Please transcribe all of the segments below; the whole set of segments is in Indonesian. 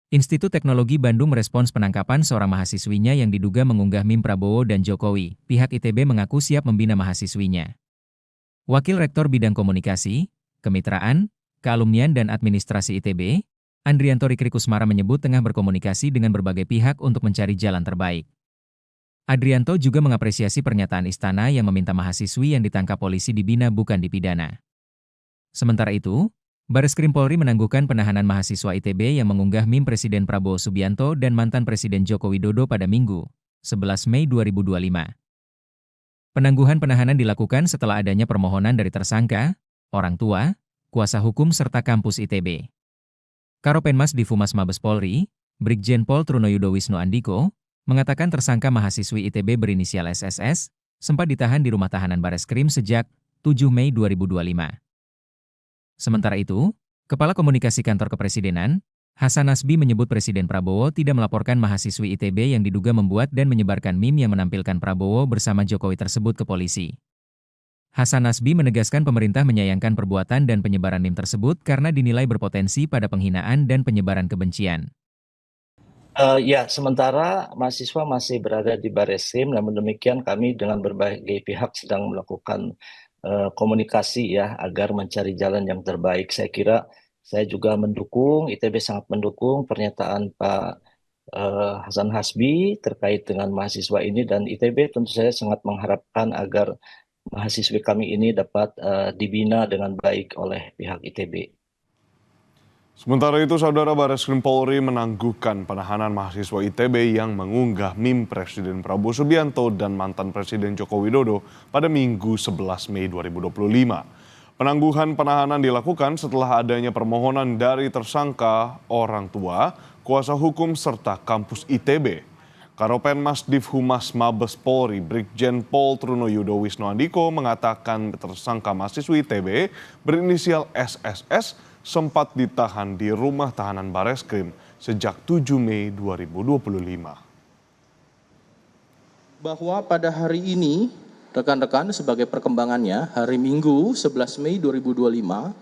Institut Teknologi Bandung merespons penangkapan seorang mahasiswinya yang diduga mengunggah meme Prabowo dan Jokowi. Pihak ITB mengaku siap membina mahasiswinya. Wakil Rektor Bidang Komunikasi, Kemitraan, Kealumnian dan Administrasi ITB, Andrianto Rikri Kusmara menyebut tengah berkomunikasi dengan berbagai pihak untuk mencari jalan terbaik. Adrianto juga mengapresiasi pernyataan istana yang meminta mahasiswi yang ditangkap polisi dibina bukan dipidana. Sementara itu, Bareskrim Polri menangguhkan penahanan mahasiswa ITB yang mengunggah meme Presiden Prabowo Subianto dan mantan Presiden Joko Widodo pada Minggu, 11 Mei 2025. Penangguhan penahanan dilakukan setelah adanya permohonan dari tersangka, orang tua, kuasa hukum serta kampus ITB. Karopenmas Difumas Mabes Polri, Brigjen Pol Trunoyudo Wisnu Andiko, mengatakan tersangka mahasiswi ITB berinisial SSS, sempat ditahan di rumah tahanan Bareskrim sejak 7 Mei 2025. Sementara itu, Kepala Komunikasi Kantor Kepresidenan, Hasan Nasbi menyebut Presiden Prabowo tidak melaporkan mahasiswi ITB yang diduga membuat dan menyebarkan meme yang menampilkan Prabowo bersama Jokowi tersebut ke polisi. Hasan Nasbi menegaskan pemerintah menyayangkan perbuatan dan penyebaran meme tersebut karena dinilai berpotensi pada penghinaan dan penyebaran kebencian. Ya, sementara mahasiswa masih berada di Bareskrim, namun demikian kami dengan berbagai pihak sedang melakukan komunikasi ya agar mencari jalan yang terbaik. Saya kira saya juga mendukung, ITB sangat mendukung pernyataan Pak Hasan Hasbi terkait dengan mahasiswa ini dan ITB tentu saya sangat mengharapkan agar mahasiswa kami ini dapat dibina dengan baik oleh pihak ITB. Sementara itu, Saudara Bareskrim Polri menangguhkan penahanan mahasiswa ITB yang mengunggah meme Presiden Prabowo Subianto dan mantan Presiden Joko Widodo pada Minggu 11 Mei 2025. Penangguhan penahanan dilakukan setelah adanya permohonan dari tersangka, orang tua, kuasa hukum serta kampus ITB. Karopenmas Divhumas Mabes Polri Brigjen Pol Trunoyudo Wisnu Andiko mengatakan tersangka mahasiswi ITB berinisial SSS sempat ditahan di rumah tahanan Bareskrim sejak 7 Mei 2025. Bahwa pada hari ini, rekan-rekan sebagai perkembangannya, hari Minggu 11 Mei 2025,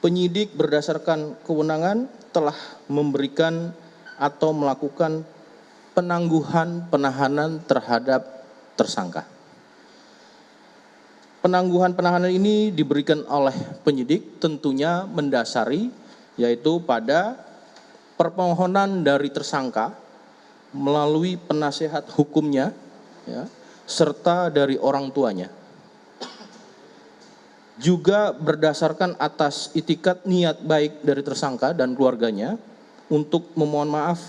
penyidik berdasarkan kewenangan telah memberikan atau melakukan penangguhan penahanan terhadap tersangka. Penangguhan penahanan ini diberikan oleh penyidik tentunya mendasari yaitu pada permohonan dari tersangka melalui penasehat hukumnya ya, serta dari orang tuanya. Juga berdasarkan atas itikat niat baik dari tersangka dan keluarganya untuk memohon maaf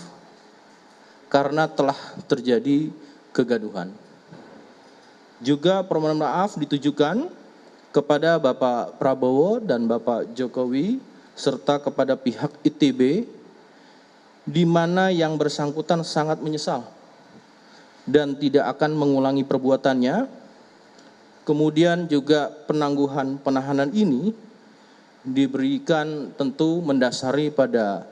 karena telah terjadi kegaduhan. Juga permohonan maaf ditujukan kepada Bapak Prabowo dan Bapak Jokowi serta kepada pihak ITB di mana yang bersangkutan sangat menyesal dan tidak akan mengulangi perbuatannya. Kemudian juga penangguhan penahanan ini diberikan tentu mendasari pada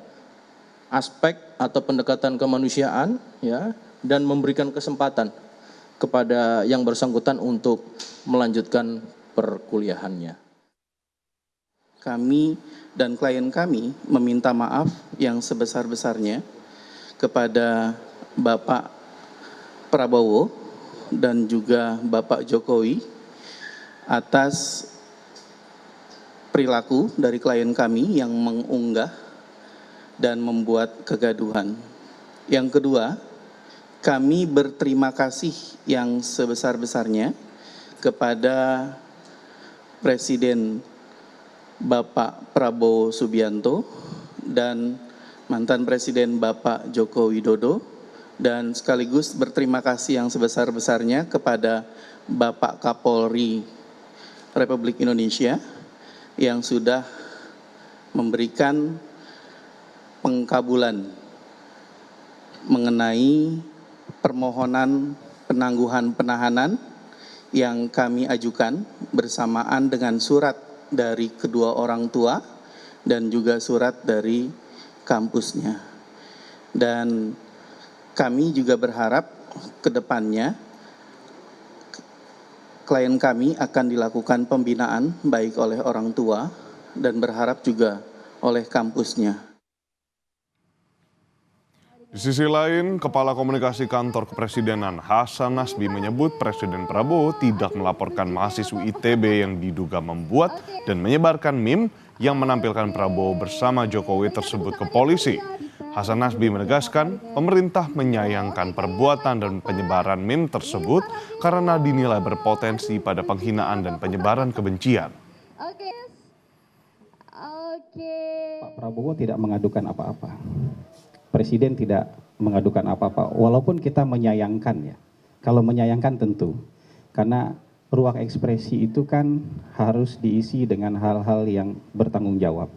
aspek atau pendekatan kemanusiaan ya dan memberikan kesempatan kepada yang bersangkutan untuk melanjutkan perkuliahannya. Kami dan klien kami meminta maaf yang sebesar-besarnya kepada Bapak Prabowo dan juga Bapak Jokowi atas perilaku dari klien kami yang mengunggah dan membuat kegaduhan. Yang kedua, kami berterima kasih yang sebesar-besarnya kepada Presiden Bapak Prabowo Subianto dan mantan Presiden Bapak Joko Widodo dan sekaligus berterima kasih yang sebesar-besarnya kepada Bapak Kapolri Republik Indonesia yang sudah memberikan pengkabulan mengenai permohonan penangguhan penahanan yang kami ajukan bersamaan dengan surat dari kedua orang tua dan juga surat dari kampusnya. Dan kami juga berharap ke depannya klien kami akan dilakukan pembinaan baik oleh orang tua dan berharap juga oleh kampusnya. Di sisi lain, Kepala Komunikasi Kantor Kepresidenan Hasan Nasbi menyebut Presiden Prabowo tidak melaporkan mahasiswi ITB yang diduga membuat dan menyebarkan meme yang menampilkan Prabowo bersama Jokowi tersebut ke polisi. Hasan Nasbi menegaskan pemerintah menyayangkan perbuatan dan penyebaran meme tersebut karena dinilai berpotensi pada penghinaan dan penyebaran kebencian. Pak Prabowo tidak mengadukan apa-apa. Presiden tidak mengadukan apa-apa, walaupun kita menyayangkan ya. Kalau menyayangkan tentu, karena ruang ekspresi itu kan harus diisi dengan hal-hal yang bertanggung jawab,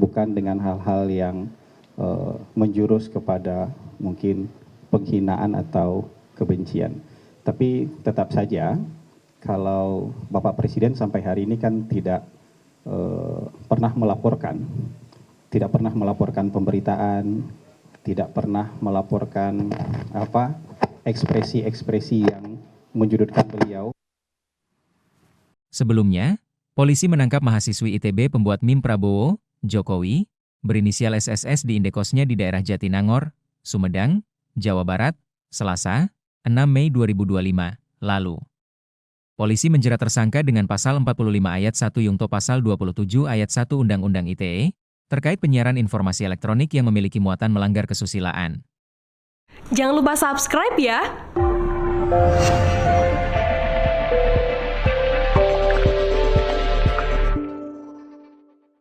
bukan dengan hal-hal yang menjurus kepada mungkin penghinaan atau kebencian. Tapi tetap saja, kalau Bapak Presiden sampai hari ini kan tidak pernah melaporkan pemberitaan, tidak pernah melaporkan ekspresi-ekspresi yang menjudutkan beliau. Sebelumnya, polisi menangkap mahasiswi ITB pembuat meme Prabowo, Jokowi, berinisial SSS di indekosnya di daerah Jatinangor, Sumedang, Jawa Barat, Selasa, 6 Mei 2025, lalu. Polisi menjerat tersangka dengan pasal 45 ayat 1 Yungto pasal 27 ayat 1 Undang-Undang ITE, terkait penyiaran informasi elektronik yang memiliki muatan melanggar kesusilaan. Jangan lupa subscribe ya!